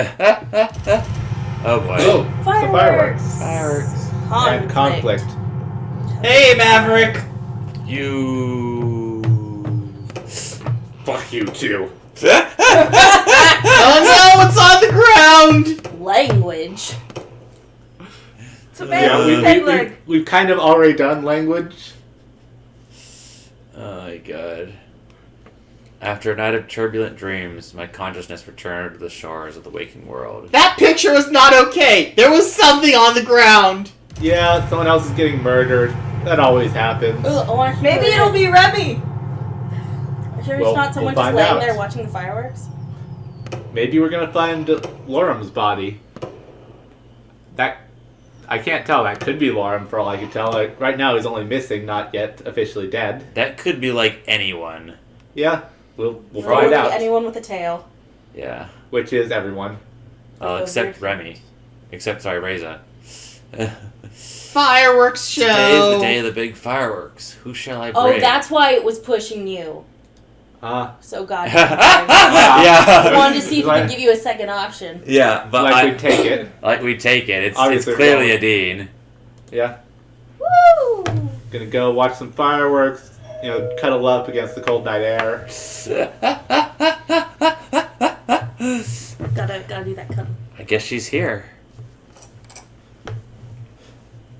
Oh boy. Oh, Fireworks. Fireworks. and conflict. Hey, Maverick. You. Fuck you too. Oh no, it's on the ground. Language. It's a Yeah, we've kind of already done language. Oh my god. After a night of turbulent dreams, my consciousness returned to the shores of the waking world. That picture was not okay. There was something on the ground. Yeah, someone else is getting murdered. That always happens. Maybe it'll be Remy. Sure, Well, it's not someone we'll just find laying out. there watching the fireworks. Maybe we're gonna find Lorem's body. That I can't tell. That could be Lorem for all I can tell. Like, right now, he's only missing, not yet officially dead. That could be like anyone. Yeah, we'll Or find maybe out. anyone with a tail. Yeah. Which is everyone. Oh, Like except weird- Remy. Except, sorry, Reza. Fireworks show. Today is the day of the big fireworks. Who shall I bring? Oh, that's why it was pushing you. So God. Yeah. I wanted to see if we could give you a second option. Yeah, but Like we take it. Like we take it. It's Obviously, clearly we're a Dean. Yeah. Woo! Gonna go watch some fireworks. You know, cuddle up against the cold night air. Gotta do that cuddle. I guess she's here.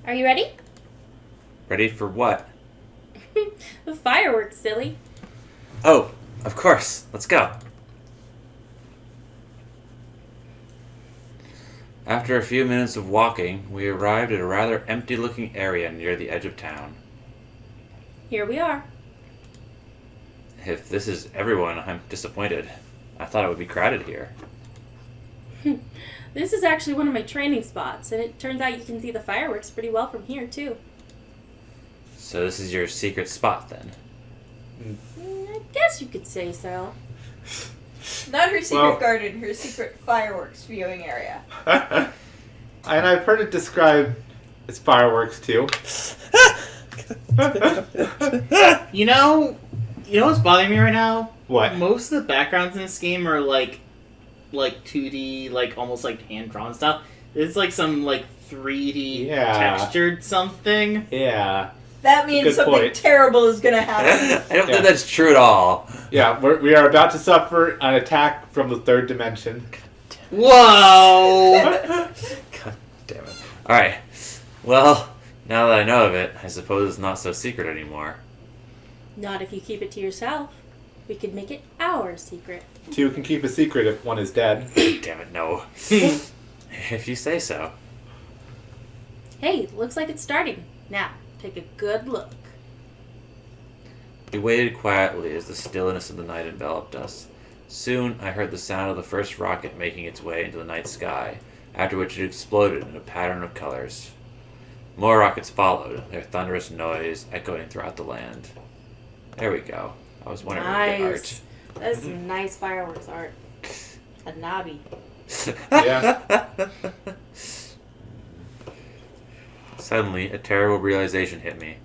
Are you ready? Ready for what? The fireworks, silly. Oh, of course. Let's go. After a few minutes of walking, we arrived at a rather empty-looking area near the edge of town. Here we are. If this is everyone, I'm disappointed. I thought it would be crowded here. This is actually one of my training spots, and it turns out you can see the fireworks pretty well from here, too. So this is your secret spot, then? I guess you could say so. Not her secret Well- garden, her secret fireworks viewing area. And I've heard it described as fireworks too. You know what's bothering me right now? What? Most of the backgrounds in this game are like 2D, like almost like hand drawn stuff. It's like some like 3D Yeah. textured something. Yeah. That means Good something point. terrible is gonna happen. I don't Yeah. think that's true at all. Yeah, we are about to suffer an attack from the third dimension. Whoa! God damn it. Alright. Well, now that I know of it, I suppose it's not so secret anymore. Not if you keep it to yourself. We could make it our secret. Two can keep a secret if one is dead. Damn it, no. If you say so. Hey, looks like it's starting. Now, take a good look. We waited quietly as the stillness of the night enveloped us. Soon, I heard the sound of the first rocket making its way into the night sky, after which it exploded in a pattern of colors. More rockets followed, their thunderous noise echoing throughout the land. There we go. I was wondering if we Nice. That's some nice fireworks art. A knobby. Yeah. Suddenly, a terrible realization hit me.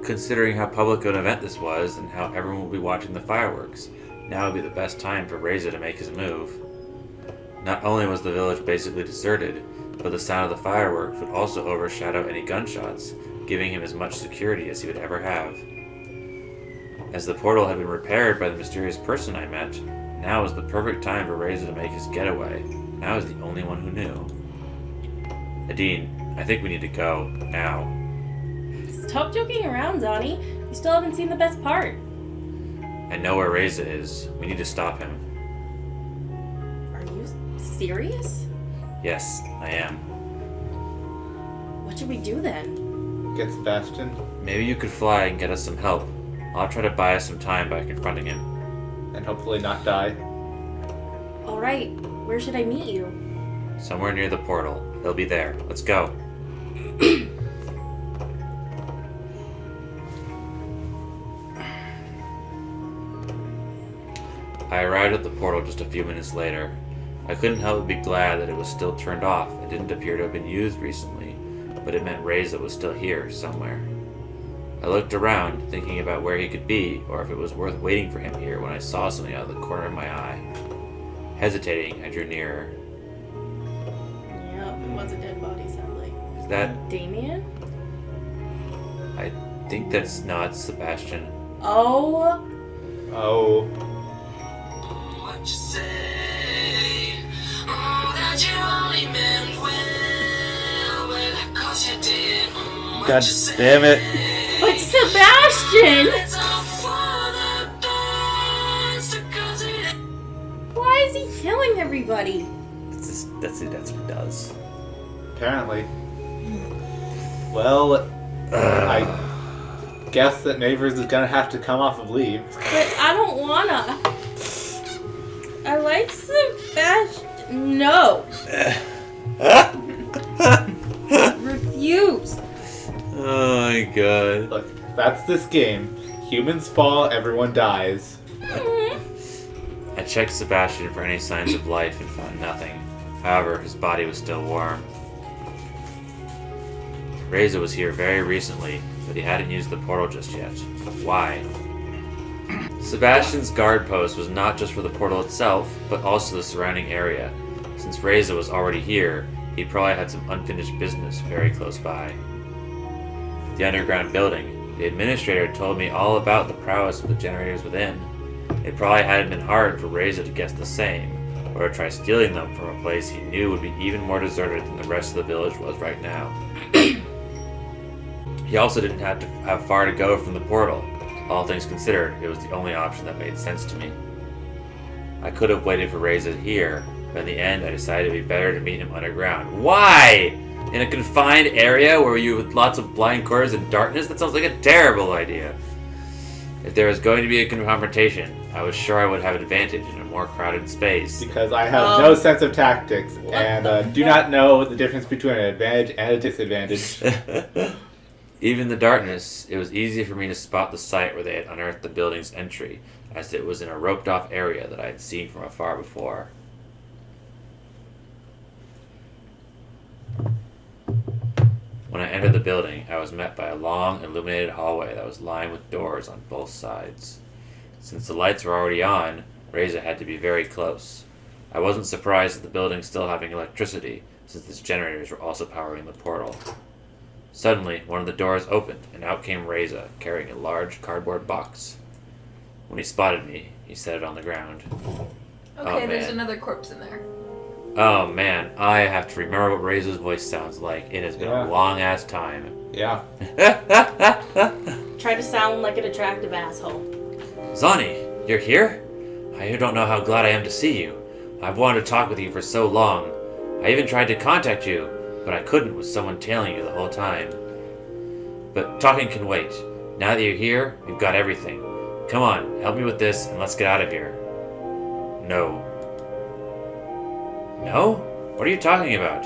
Considering how public an event this was, and how everyone will be watching the fireworks, now would be the best time for Reza to make his move. Not only was the village basically deserted, but the sound of the fireworks would also overshadow any gunshots, giving him as much security as he would ever have. As the portal had been repaired by the mysterious person I met, now was the perfect time for Reza to make his getaway, and I was the only one who knew. Adine, I think we need to go, now. Stop joking around, Zani. You still haven't seen the best part. I know where Reza is. We need to stop him. Are you serious? Yes, I am. What should we do then? Get Sebastian. Maybe you could fly and get us some help. I'll try to buy us some time by confronting him. And hopefully not die. Alright, where should I meet you? Somewhere near the portal. He'll be there. Let's go. I arrived at the portal just a few minutes later. I couldn't help but be glad that it was still turned off and didn't appear to have been used recently, but it meant Reza was still here, somewhere. I looked around, thinking about where he could be, or if it was worth waiting for him here when I saw something out of the corner of my eye. Hesitating, I drew nearer. Yep, it was a dead body, sadly. Is that... Damien? I think that's not Sebastian. Oh. Oh. What you say? That you only meant well, 'cause you did. What God you say? damn it. But Sebastian! It's all for the best, 'cause it Why is he killing everybody? That's what he does. Apparently. Well, I guess that Neighbors is gonna have to come off of leave. But I don't wanna. I like Sebastian. No. Refuse. Oh my god. Look, that's this game. Humans fall, everyone dies. I checked Sebastian for any signs of life and found nothing. However, his body was still warm. Reza was here very recently, but he hadn't used the portal just yet. Why? Sebastian's guard post was not just for the portal itself, but also the surrounding area. Since Reza was already here, he probably had some unfinished business very close by. The underground building. The administrator told me all about the prowess of the generators within. It probably hadn't been hard for Reza to guess the same, or to try stealing them from a place he knew would be even more deserted than the rest of the village was right now. He also didn't have to have far to go from the portal. All things considered, it was the only option that made sense to me. I could have waited for Reza here, but in the end I decided it'd be better to meet him underground. Why? In a confined area where you with lots of blind corners and darkness? That sounds like a terrible idea. If there was going to be a confrontation, I was sure I would have an advantage in a more crowded space. Because I have no sense of tactics and do not know the difference between an advantage and a disadvantage. Even in the darkness, it was easy for me to spot the site where they had unearthed the building's entry, as it was in a roped-off area that I had seen from afar before. When I entered the building, I was met by a long, illuminated hallway that was lined with doors on both sides. Since the lights were already on, Reza had to be very close. I wasn't surprised at the building still having electricity, since its generators were also powering the portal. Suddenly, one of the doors opened, and out came Reza, carrying a large cardboard box. When he spotted me, he set it on the ground. Okay, there's man. another corpse in there. Oh man, I have to remember what Reza's voice sounds like. It has been a long-ass time. Yeah. Try to sound like an attractive asshole. Zani, you're here? I don't know how glad I am to see you. I've wanted to talk with you for so long. I even tried to contact you, but I couldn't with someone tailing you the whole time. But talking can wait. Now that you're here, we've got everything. Come on, help me with this and let's get out of here. No. No? What are you talking about?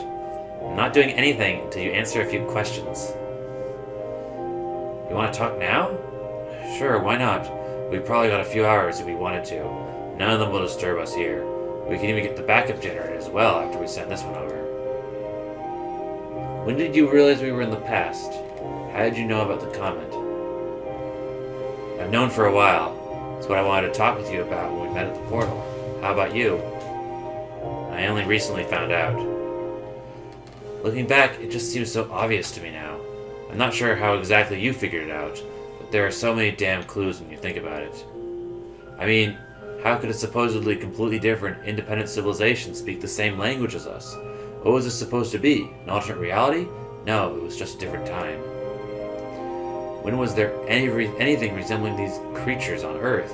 I'm not doing anything until you answer a few questions. You want to talk now? Sure, why not? We've probably got a few hours if we wanted to. None of them will disturb us here. We can even get the backup generator as well after we send this one over. When did you realize we were in the past? How did you know about the comment? I've known for a while. It's what I wanted to talk with you about when we met at the portal. How about you? I only recently found out. Looking back, it just seems so obvious to me now. I'm not sure how exactly you figured it out, but there are so many damn clues when you think about it. I mean, how could a supposedly completely different, independent civilization speak the same language as us? What was this supposed to be? An alternate reality? No, it was just a different time. When was there anything resembling these creatures on Earth?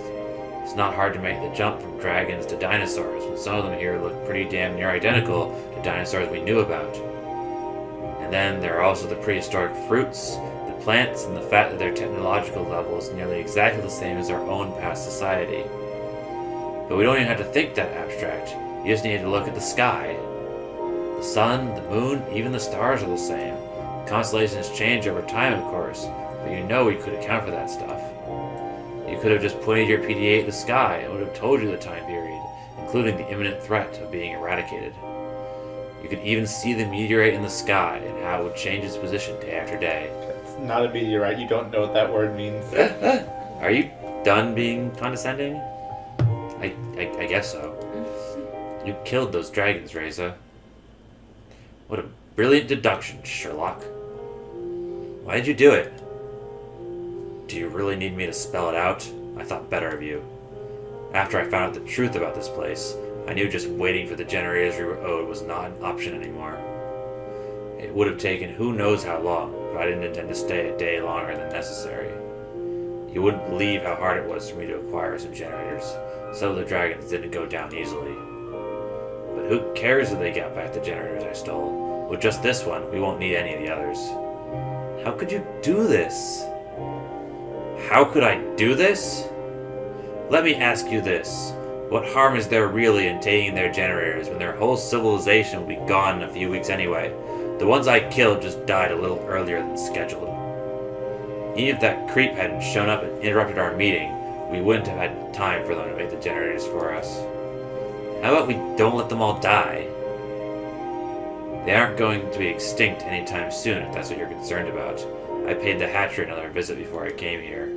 It's not hard to make the jump from dragons to dinosaurs, when some of them here look pretty damn near identical to dinosaurs we knew about. And then there are also the prehistoric fruits, the plants, and the fact that their technological level is nearly exactly the same as our own past society. But we don't even have to think that abstract. You just need to look at the sky. The sun, the moon, even the stars are the same. Constellations change over time, of course, but you know we could account for that stuff. You could have just pointed your PDA at the sky and would have told you the time period, including the imminent threat of being eradicated. You could even see the meteorite in the sky and how it would change its position day after day. It's not a meteorite. You don't know what that word means. Are you done being condescending? I guess so. You killed those dragons, Reza. What a brilliant deduction, Sherlock. Why did you do it? Do you really need me to spell it out? I thought better of you. After I found out the truth about this place, I knew just waiting for the generators we were owed was not an option anymore. It would have taken who knows how long, but I didn't intend to stay a day longer than necessary. You wouldn't believe how hard it was for me to acquire some generators. Some of the dragons didn't go down easily. But who cares if they got back the generators I stole? With just this one, we won't need any of the others. How could you do this? How could I do this? Let me ask you this. What harm is there really in taking their generators when their whole civilization will be gone in a few weeks anyway? The ones I killed just died a little earlier than scheduled. Even if that creep hadn't shown up and interrupted our meeting, we wouldn't have had time for them to make the generators for us. How about we don't let them all die? They aren't going to be extinct anytime soon, if that's what you're concerned about. I paid the hatchery another visit before I came here.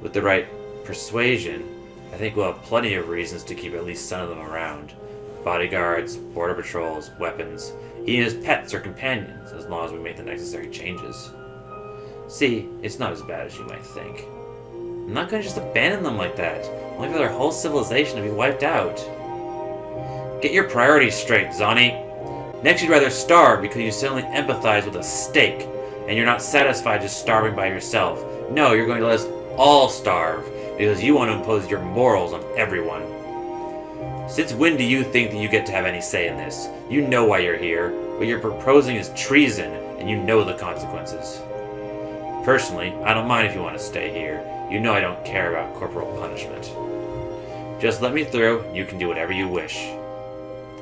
With the right persuasion, I think we'll have plenty of reasons to keep at least some of them around. Bodyguards, border patrols, weapons, even as pets or companions, as long as we make the necessary changes. See, it's not as bad as you might think. I'm not going to just abandon them like that, only for their whole civilization to be wiped out. Get your priorities straight, Zani. Next you'd rather starve because you suddenly empathize with a steak, and you're not satisfied just starving by yourself. No, you're going to let us all starve, because you want to impose your morals on everyone. Since when do you think that you get to have any say in this? You know why you're here. What you're proposing is treason, and you know the consequences. Personally, I don't mind if you want to stay here. You know I don't care about corporal punishment. Just let me through, and you can do whatever you wish.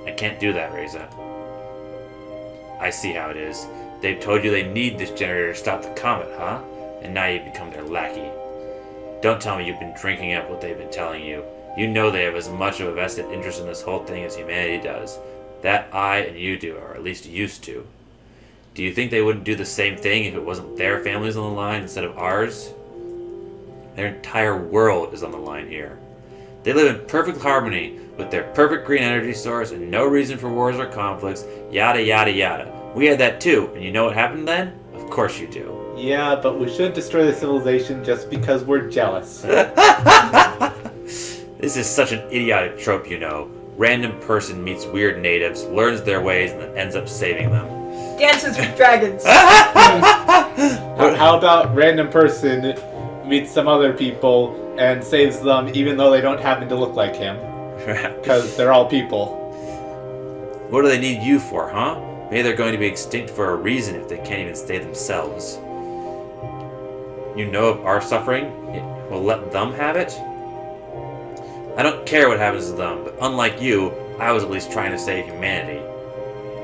I can't do that, Reza. I see how it is. They've told you they need this generator to stop the comet, huh? And now you've become their lackey. Don't tell me you've been drinking up what they've been telling you. You know they have as much of a vested interest in this whole thing as humanity does. That I and you do, or at least used to. Do you think they wouldn't do the same thing if it wasn't their families on the line instead of ours? Their entire world is on the line here. They live in perfect harmony with their perfect green energy source and no reason for wars or conflicts, yada yada yada. We had that too, and you know what happened then? Of course you do. Yeah, but we shouldn't destroy the civilization just because we're jealous. This is such an idiotic trope, you know. Random person meets weird natives, learns their ways, and then ends up saving them. Dances with dragons. How about random person meets some other people and saves them even though they don't happen to look like him? Because they're all people. What do they need you for, huh? Maybe they're going to be extinct for a reason if they can't even stay themselves. You know of our suffering? We'll let them have it? I don't care what happens to them, but unlike you, I was at least trying to save humanity.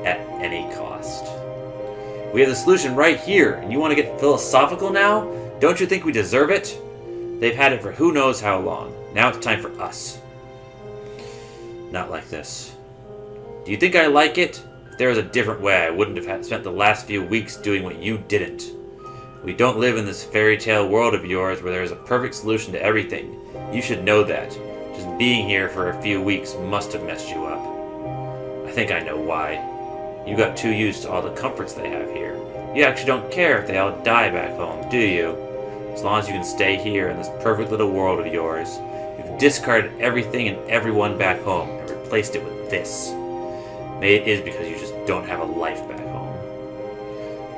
At any cost. We have the solution right here, and you want to get philosophical now? Don't you think we deserve it? They've had it for who knows how long. Now it's time for us. Not like this. Do you think I like it? If there was a different way, I wouldn't have spent the last few weeks doing what you didn't. We don't live in this fairy tale world of yours where there is a perfect solution to everything. You should know that. Just being here for a few weeks must have messed you up. I think I know why. You got too used to all the comforts they have here. You actually don't care if they all die back home, do you? As long as you can stay here in this perfect little world of yours. You've discarded everything and everyone back home and replaced it with this. Maybe it is because you just don't have a life back home.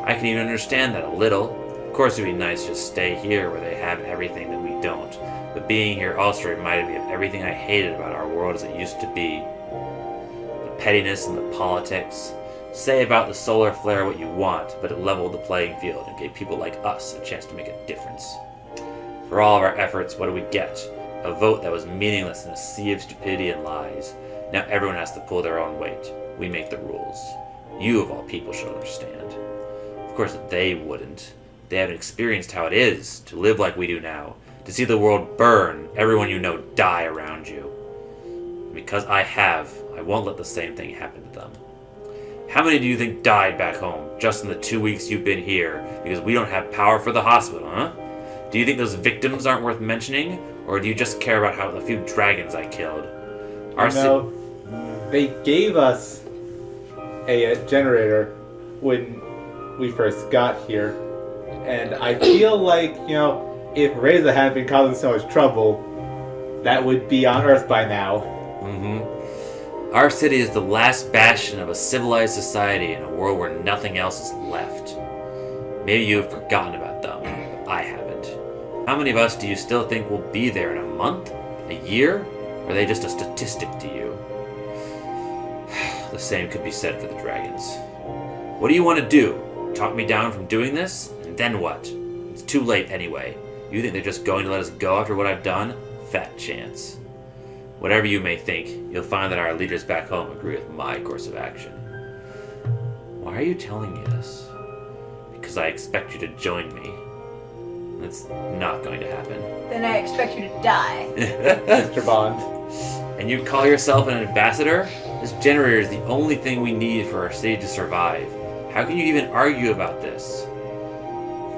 I can even understand that a little. Of course it'd be nice to just stay here where they have everything that we don't. But being here also reminded me of everything I hated about our world as it used to be. The pettiness and the politics. Say about the solar flare what you want, but it leveled the playing field and gave people like us a chance to make a difference. For all of our efforts, what do we get? A vote that was meaningless in a sea of stupidity and lies. Now everyone has to pull their own weight. We make the rules. You, of all people, should understand. Of course, they wouldn't. They haven't experienced how it is to live like we do now. To see the world burn, everyone you know die around you. And because I have, I won't let the same thing happen to them. How many do you think died back home just in the 2 weeks you've been here because we don't have power for the hospital, huh? Do you think those victims aren't worth mentioning? Or do you just care about how the few dragons I killed? they gave us a generator when we first got here, and I feel like, if Reza hadn't been causing so much trouble, that would be on Earth by now. Mm-hmm. Our city is the last bastion of a civilized society in a world where nothing else is left. Maybe you have forgotten about them, but I haven't. How many of us do you still think will be there in a month? A year? Or are they just a statistic to you? The same could be said for the dragons. What do you want to do? Talk me down from doing this? And then what? It's too late anyway. You think they're just going to let us go after what I've done? Fat chance. Whatever you may think, you'll find that our leaders back home agree with my course of action. Why are you telling me this? Because I expect you to join me. That's not going to happen. Then I expect you to die. Mr. Bond. And you call yourself an ambassador? This generator is the only thing we need for our city to survive. How can you even argue about this?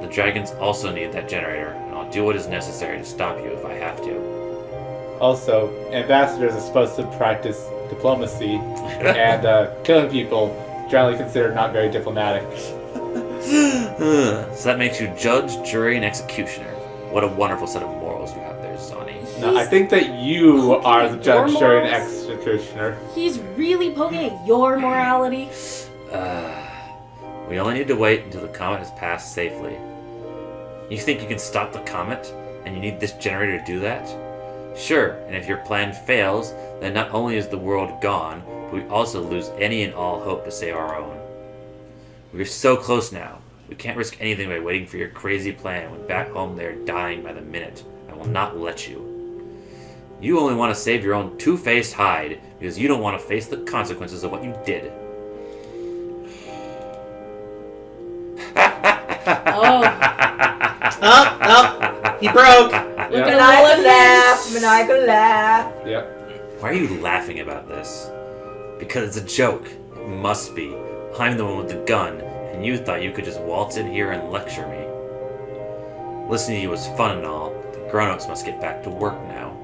The dragons also need that generator, and I'll do what is necessary to stop you if I have to. Also, ambassadors are supposed to practice diplomacy, and killing people is generally considered not very diplomatic. So that makes you judge, jury, and executioner. What a wonderful set of morals you have there, Zani. No, I think that you are the judge, Your jury, and morals? executioner. He's really poking at your morality. We only need to wait until the comet has passed safely. You think you can stop the comet, and you need this generator to do that? Sure, and if your plan fails, then not only is the world gone, but we also lose any and all hope to save our own. We're so close now. We can't risk anything by waiting for your crazy plan when back home they're dying by the minute. I will not let you. You only want to save your own two-faced hide because you don't want to face the consequences of what you did. Oh, Oh, he broke. look Yep. at all of Maniacal laugh, this. maniacal laugh. Yep. Why are you laughing about this? Because it's a joke. It must be. I'm the one with the gun, and you thought you could just waltz in here and lecture me. Listening to you was fun and all, but the grown-ups must get back to work now.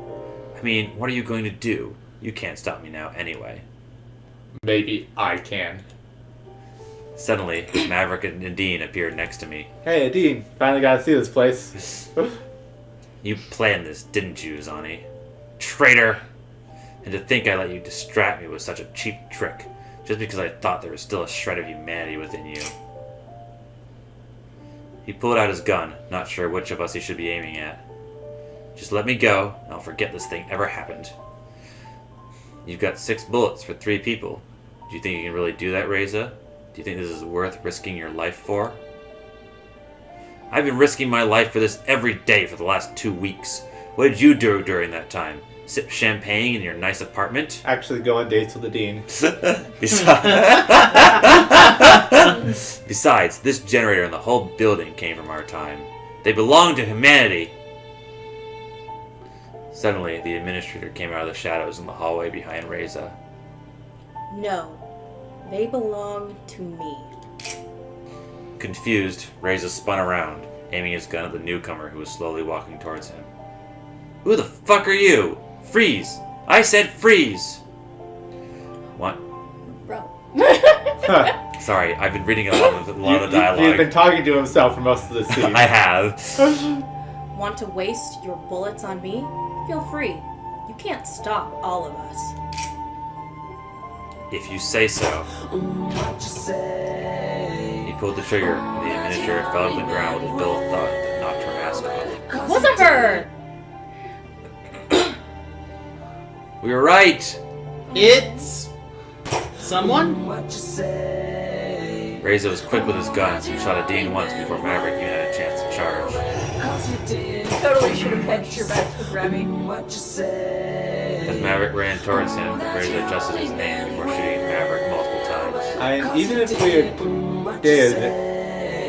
I mean, what are you going to do? You can't stop me now anyway. Maybe I can. Suddenly, Maverick and Nadine appeared next to me. Hey, Adine, finally got to see this place. You planned this, didn't you, Zani? Traitor! And to think I let you distract me with such a cheap trick, just because I thought there was still a shred of humanity within you. He pulled out his gun, not sure which of us he should be aiming at. Just let me go, and I'll forget this thing ever happened. You've got 6 bullets for 3 people. Do you think you can really do that, Reza? Do you think this is worth risking your life for? I've been risking my life for this every day for the last 2 weeks. What did you do during that time? Sip champagne in your nice apartment? Actually go on dates with the dean. Besides, this generator and the whole building came from our time. They belong to humanity. Suddenly, the administrator came out of the shadows in the hallway behind Reza. No, they belong to me. Confused, Reza spun around, aiming his gun at the newcomer who was slowly walking towards him. Who the fuck are you? Freeze! I said freeze! What? Bro. Sorry, I've been reading a lot of the He's dialogue. been talking to himself for most of the scene. I have. Want to waste your bullets on me? Feel free. You can't stop all of us. If you say so. He pulled the trigger, and the administrator fell to the ground with a dull thud that knocked her mask off. It wasn't her! We were right! It's someone. Reza was quick with his gun, and shot a Dean once before Maverick even had a chance to charge. Totally should have hedged your bets with Remy. As Maverick ran towards him, Reza adjusted his aim before shooting Maverick multiple times. Even if we did,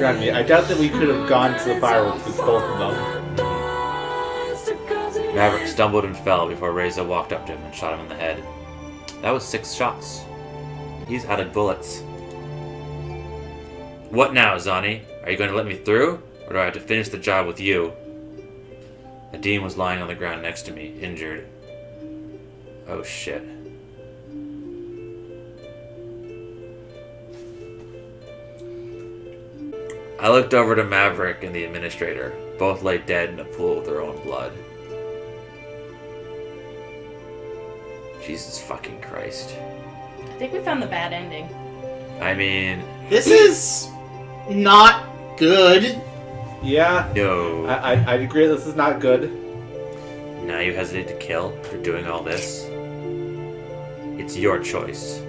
Remy, I doubt that we could have gone to the fireworks with both of them. Maverick stumbled and fell before Reza walked up to him and shot him in the head. That was 6 shots. He's out of bullets. What now, Zani? Are you going to let me through? Or do I have to finish the job with you? Nadine was lying on the ground next to me, injured. Oh shit. I looked over to Maverick and the administrator. Both lay dead in a pool of their own blood. Jesus fucking Christ. I think we found the bad ending. I mean, This is not good. Yeah, no. I'd agree this is not good. Now you hesitate to kill for doing all this? It's your choice.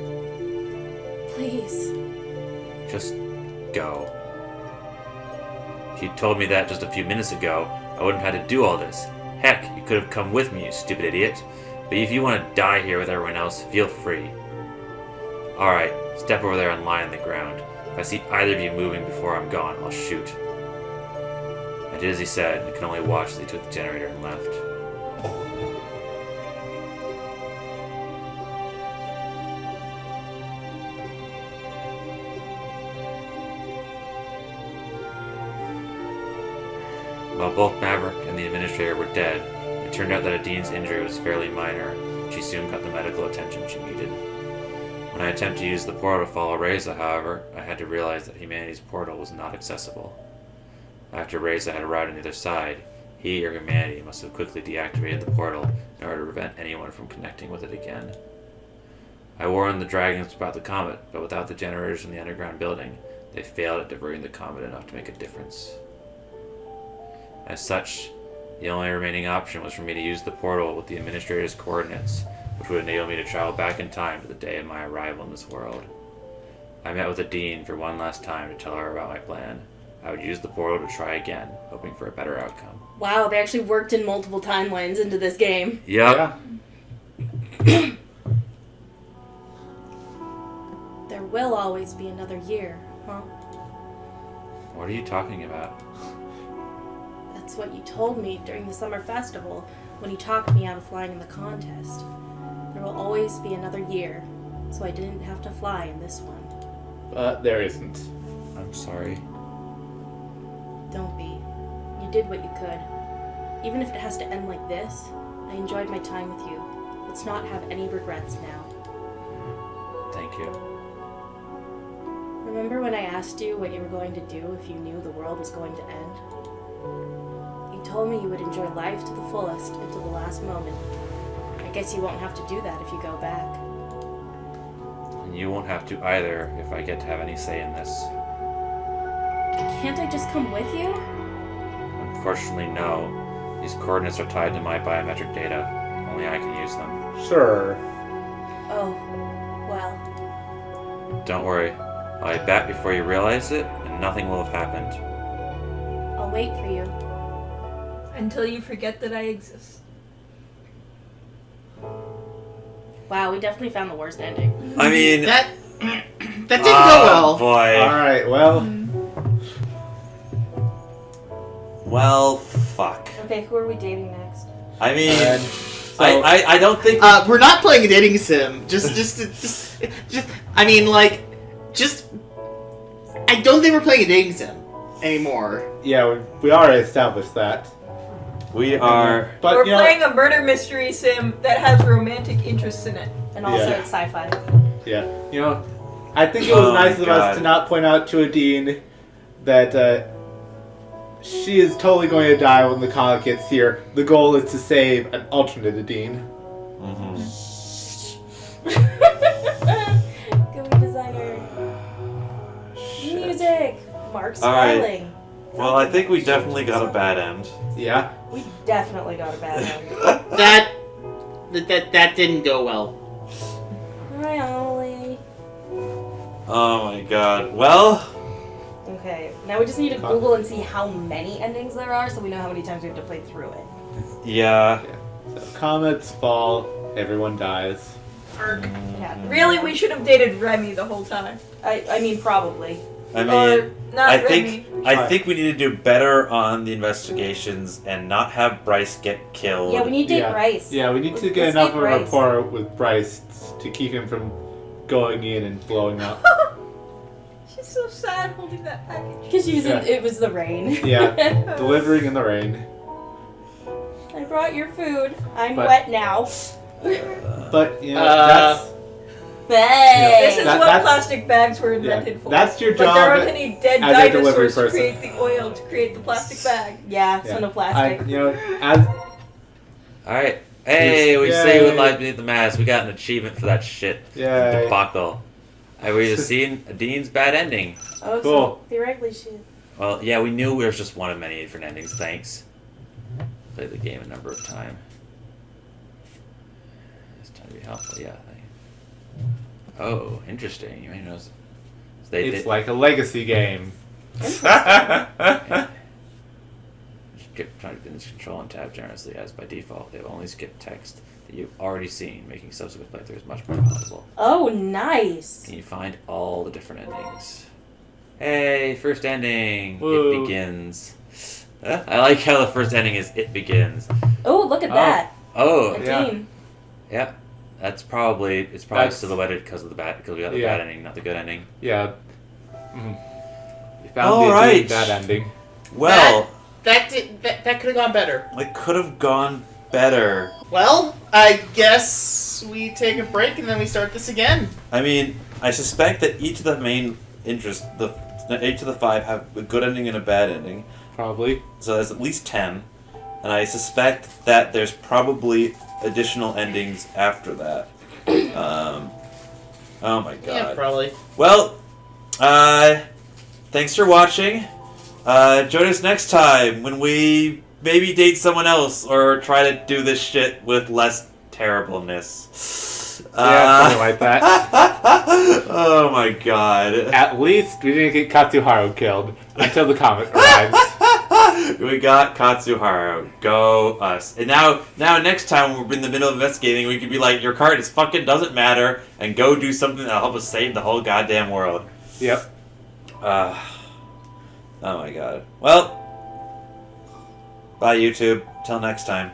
Please. Just go. If you told me that just a few minutes ago, I wouldn't have had to do all this. Heck, you could have come with me, you stupid idiot. But if you want to die here with everyone else, feel free. Alright, step over there and lie on the ground. If I see either of you moving before I'm gone, I'll shoot. I did as he said, and could only watch as he took the generator and left. While both Maverick and the administrator were dead, it turned out that Adine's injury was fairly minor, and she soon got the medical attention she needed. When I attempted to use the portal to follow Reza, however, I had to realize that humanity's portal was not accessible. After Reza had arrived on the other side, he or humanity must have quickly deactivated the portal in order to prevent anyone from connecting with it again. I warned the dragons about the comet, but without the generators in the underground building, they failed at diverting the comet enough to make a difference. As such, the only remaining option was for me to use the portal with the administrator's coordinates, which would enable me to travel back in time to the day of my arrival in this world. I met with the Dean for one last time to tell her about my plan. I would use the portal to try again, hoping for a better outcome. Wow, they actually worked in multiple timelines into this game. Yep. Yeah. There will always be another year, huh? What are you talking about? That's what you told me during the summer festival when you talked me out of flying in the contest. There will always be another year, so I didn't have to fly in this one. There isn't. I'm sorry. Don't be. You did what you could. Even if it has to end like this, I enjoyed my time with you. Let's not have any regrets now. Thank you. Remember when I asked you what you were going to do if you knew the world was going to end? You told me you would enjoy life to the fullest until the last moment. I guess you won't have to do that if you go back. And you won't have to either if I get to have any say in this. Can't I just come with you? Unfortunately, no. These coordinates are tied to my biometric data. Only I can use them. Sure. Oh, well. Don't worry. I'll be back before you realize it, and nothing will have happened. I'll wait for you. Until you forget that I exist. Wow, we definitely found the worst ending. I mean... That didn't go well. Boy. Alright, well, Well, fuck. Okay, who are we dating next? I mean... and I don't think... We're not playing a dating sim. I mean, like, I don't think we're playing a dating sim anymore. yeah, we already established that. We are... But, We're you know, playing a murder mystery sim that has romantic interests in it. And also Yeah. it's sci-fi. yeah, you know, I think it was Oh nice my of us God. to not point out to Adine that she is totally going to die when the comet gets here. The goal is to save an alternate Adine. Mhm. GUI designer. Music. Mark All right. Smiling. Well, I think we definitely got a bad end. Yeah? We definitely got a bad end. That didn't go well. Hi, Ollie. Oh my god. Well... Okay, now we just need to Google and see how many endings there are so we know how many times we have to play through it. Yeah. So, comets fall, everyone dies. Yeah. Really, we should have dated Remy the whole time. I mean, probably. I mean... Or not I Remy. think we need to do better on the investigations and not have Bryce get killed. Yeah, we need to date Yeah. Bryce. Yeah, we need to get Let's enough date of a Bryce. rapport with Bryce to keep him from going in and blowing up. She's so sad holding that package. Because she was Yeah. it was the rain. Yeah, delivering in the rain. I brought your food. I'm But- wet now. But, you know, Uh, This is That- what that's- plastic bags were invented for. That's your But job there aren't any dead as a delivery dinosaurs to person. create the oil to create the plastic bag. Yeah, Yeah. so no plastic. As Alright. Hey, we Yay. see what lies beneath the mask. We got an achievement for that shit. Yay. Debacle. Have we just seen Dean's bad ending? Oh, Cool. so theoretically she. Well, yeah, we knew there was just one of many different endings, thanks. Played the game a number of times. It's time to be helpful, yeah. Oh, interesting. You may know. it's like a legacy game. Trying to finish control and tab generously as by default. They've only skipped text that you've already seen, making subsequent playthroughs much more palatable. Oh, nice. Can you find all the different endings? Hey, first ending. Woo. It begins. I like how the first ending is "It begins." Oh, look at that. Oh, A yeah. team. yeah. It's probably That's- silhouetted because of the because we got the Yeah. bad ending, not the good ending. Yeah. You found All the right. that ending. Well, That could have gone better. it could have gone better. Well, I guess we take a break and then we start this again. I mean, I suspect that each of the main interests, each of the 5 have a good ending and a bad ending. Probably. So there's at least 10. And I suspect that there's probably additional endings after that. Oh my god. Yeah, probably. Well, thanks for watching. Join us next time when we maybe date someone else or try to do this shit with less terribleness. Yeah, something like that. Oh my god. At least we didn't get Katsuharu killed until the comet arrives. We got Katsuharu. Go us. And now next time when we're in the middle of investigating, we could be like, your card is fucking doesn't matter, and go do something that'll help us save the whole goddamn world. Yep. Oh my god. Well, bye YouTube. Till next time.